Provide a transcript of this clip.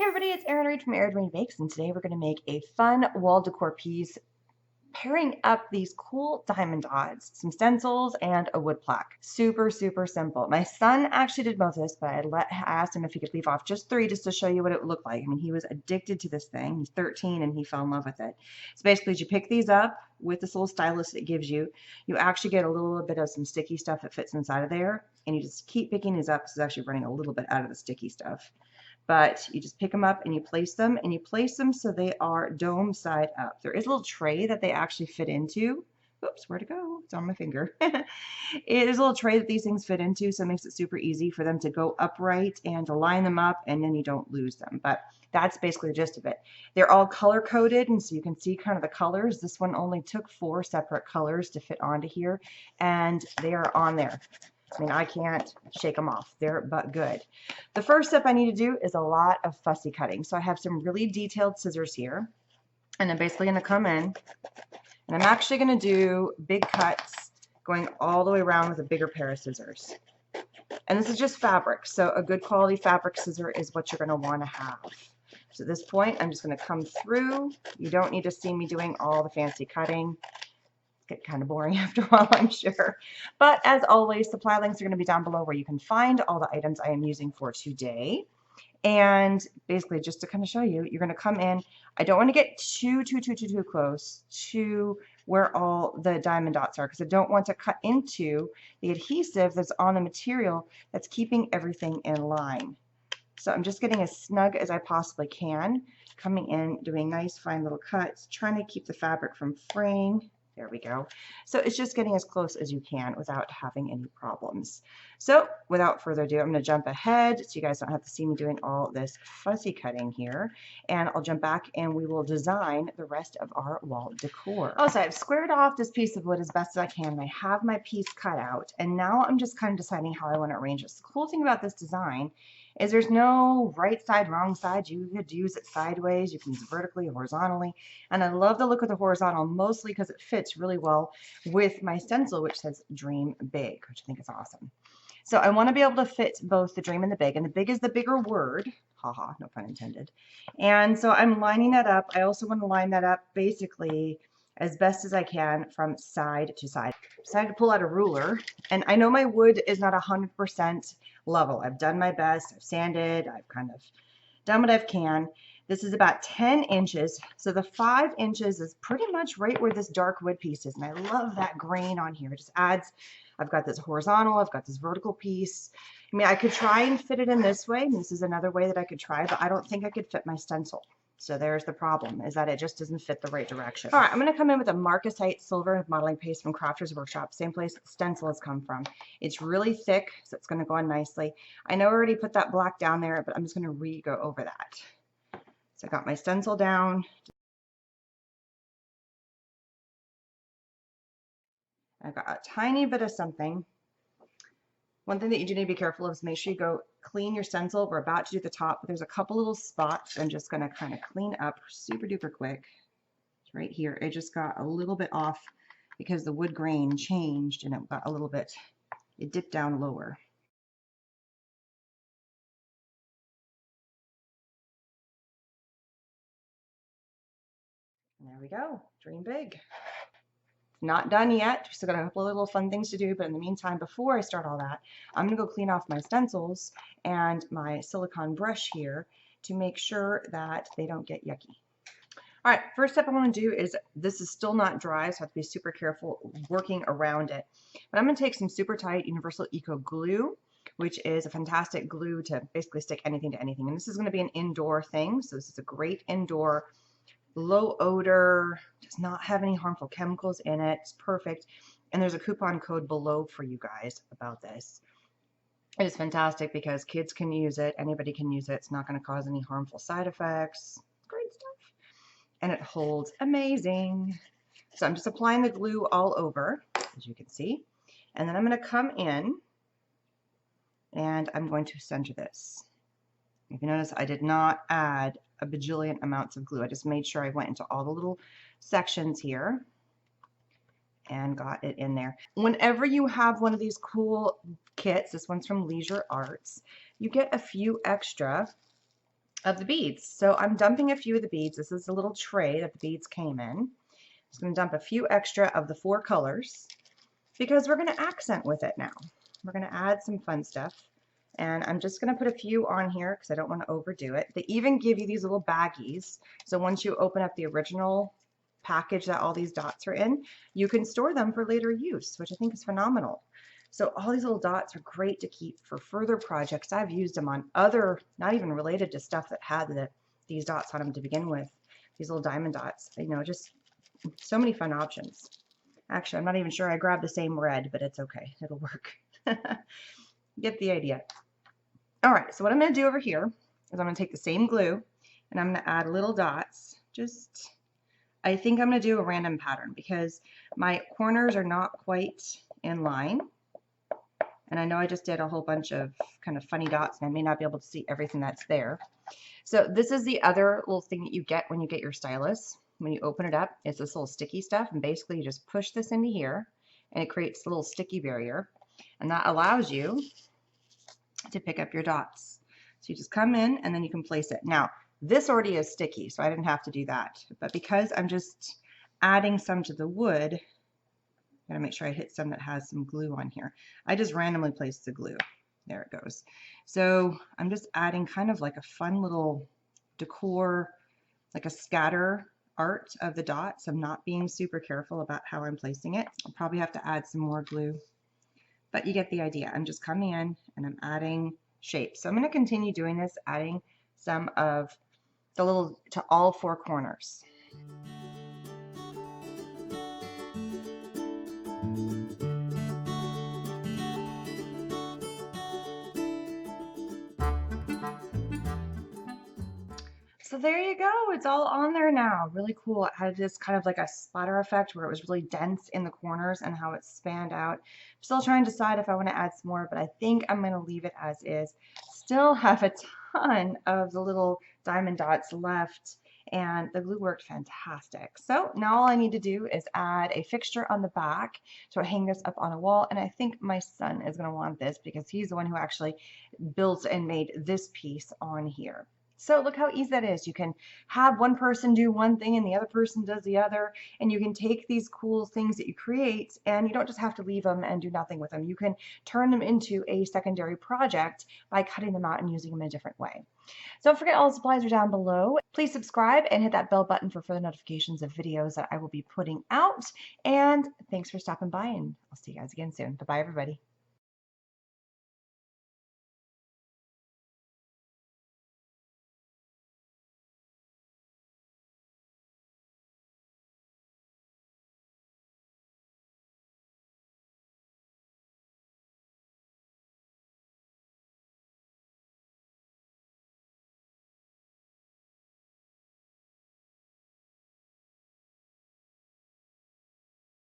Everybody, it's Erin Reed from Erin Reed Bakes, and today we're going to make a fun wall decor piece pairing up these cool diamond dots, some stencils, and a wood plaque. Super, super simple. My son actually did both of this, but I asked him if he could leave off just 3 just to show you what it would look like. I mean, he was addicted to this thing. He's 13 and he fell in love with it. So basically, as you pick these up with this little stylus it gives you, you actually get a little bit of some sticky stuff that fits inside of there, and you just keep picking these up. This is actually running a little bit out of the sticky stuff. But you just pick them up and you place them so they are dome side up. There is a little tray that they actually fit into. Oops, where'd it go? It's on my finger. It is a little tray that these things fit into, so it makes it super easy for them to go upright and to line them up, and then you don't lose them. But that's basically the gist of it. They're all color coded, and so you can see kind of the colors. This one only took 4 separate colors to fit onto here, and they are on there. I mean, I can't shake them off. They're but good. The first step I need to do is a lot of fussy cutting. So I have some really detailed scissors here, and I'm basically going to come in, and I'm actually going to do big cuts going all the way around with a bigger pair of scissors. And this is just fabric, so a good quality fabric scissor is what you're going to want to have. So at this point, I'm just going to come through. You don't need to see me doing all the fancy cutting. Get kind of boring after a while, I'm sure. But as always, supply links are going to be down below where you can find all the items I am using for today. And basically, just to kind of show you, you're going to come in. I don't want to get too close to where all the diamond dots are, because I don't want to cut into the adhesive that's on the material that's keeping everything in line. So I'm just getting as snug as I possibly can, coming in, doing nice fine little cuts, trying to keep the fabric from fraying. There we go. So it's just getting as close as you can without having any problems. So without further ado, I'm going to jump ahead so you guys don't have to see me doing all this fussy cutting here. And I'll jump back and we will design the rest of our wall decor. Also, I've squared off this piece of wood as best as I can. I have my piece cut out, and now I'm just kind of deciding how I want to arrange this. The cool thing about this design is there's no right side, wrong side. You could use it sideways, you can use it vertically, horizontally. And I love the look of the horizontal, mostly because it fits really well with my stencil, which says Dream Big, which I think is awesome. So I want to be able to fit both the dream and the big is the bigger word. Haha, no pun intended. And so I'm lining that up. I also want to line that up basically as best as I can from side to side. So I had to pull out a ruler, and I know my wood is not 100% level. I've done my best. I've sanded. I've kind of done what I can. This is about 10 inches. So the 5 inches is pretty much right where this dark wood piece is. And I love that grain on here. It just adds, I've got this horizontal, I've got this vertical piece. I mean, I could try and fit it in this way. And this is another way that I could try, but I don't think I could fit my stencil. So there's the problem, is that it just doesn't fit the right direction. All right, I'm going to come in with a Marcasite silver modeling paste from Crafters Workshop, same place stencil has come from. It's really thick, so it's going to go on nicely. I know I already put that black down there, but I'm just going to re-go over that. So I got my stencil down. I've got a tiny bit of something. One thing that you do need to be careful of is make sure you go clean your stencil. We're about to do the top, but there's a couple little spots I'm just going to kind of clean up super duper quick. Right here, it just got a little bit off because the wood grain changed and it got a little bit, it dipped down lower. And there we go, dream big. Not done yet, still got a couple of little fun things to do, but in the meantime, before I start all that, I'm going to go clean off my stencils and my silicone brush here to make sure that they don't get yucky. All right, first step I want to do is, this is still not dry, so I have to be super careful working around it. But I'm going to take some Supertite Universal Eco Glue, which is a fantastic glue to basically stick anything to anything. And this is going to be an indoor thing, so this is a great indoor, low odor, does not have any harmful chemicals in it. It's perfect. And there's a coupon code below for you guys about this. It is fantastic because kids can use it, anybody can use it. It's not going to cause any harmful side effects. Great stuff. And it holds amazing. So I'm just applying the glue all over, as you can see. And then I'm going to come in and I'm going to center this. If you notice, I did not add a bajillion amounts of glue. I just made sure I went into all the little sections here and got it in there. Whenever you have one of these cool kits, this one's from Leisure Arts, you get a few extra of the beads. So I'm dumping a few of the beads. This is the little tray that the beads came in. I'm just going to dump a few extra of the 4 colors because we're going to accent with it now. We're going to add some fun stuff. And I'm just going to put a few on here because I don't want to overdo it. They even give you these little baggies. So once you open up the original package that all these dots are in, you can store them for later use, which I think is phenomenal. So all these little dots are great to keep for further projects. I've used them on other, not even related to stuff that had these dots on them to begin with. These little diamond dots, you know, just so many fun options. Actually, I'm not even sure I grabbed the same red, but it's okay. It'll work. Get the idea. All right, so what I'm going to do over here is I'm going to take the same glue and I'm going to add little dots. I think I'm going to do a random pattern because my corners are not quite in line. And I know I just did a whole bunch of kind of funny dots and I may not be able to see everything that's there. So this is the other little thing that you get when you get your stylus. When you open it up, it's this little sticky stuff, and basically you just push this into here and it creates a little sticky barrier, and that allows you to pick up your dots. So you just come in and then you can place it. Now this already is sticky, so I didn't have to do that, but because I'm just adding some to the wood, I gotta make sure I hit some that has some glue on here. I just randomly placed the glue. There it goes. So I'm just adding kind of like a fun little decor, like a scatter art of the dots. I'm not being super careful about how I'm placing it. I'll probably have to add some more glue, but you get the idea. I'm just coming in and I'm adding shapes. So I'm going to continue doing this, adding some of the little to all 4 corners. So there you go. It's all on there now. Really cool. It had this kind of like a splatter effect where it was really dense in the corners and how it spanned out. I'm still trying to decide if I want to add some more, but I think I'm going to leave it as is. Still have a ton of the little diamond dots left, and the glue worked fantastic. So now all I need to do is add a fixture on the back to hang this up on a wall, and I think my son is going to want this because he's the one who actually built and made this piece on here. So look how easy that is. You can have one person do one thing and the other person does the other, and you can take these cool things that you create and you don't just have to leave them and do nothing with them. You can turn them into a secondary project by cutting them out and using them in a different way. So don't forget, all the supplies are down below. Please subscribe and hit that bell button for further notifications of videos that I will be putting out. And thanks for stopping by, and I'll see you guys again soon. Bye-bye, everybody.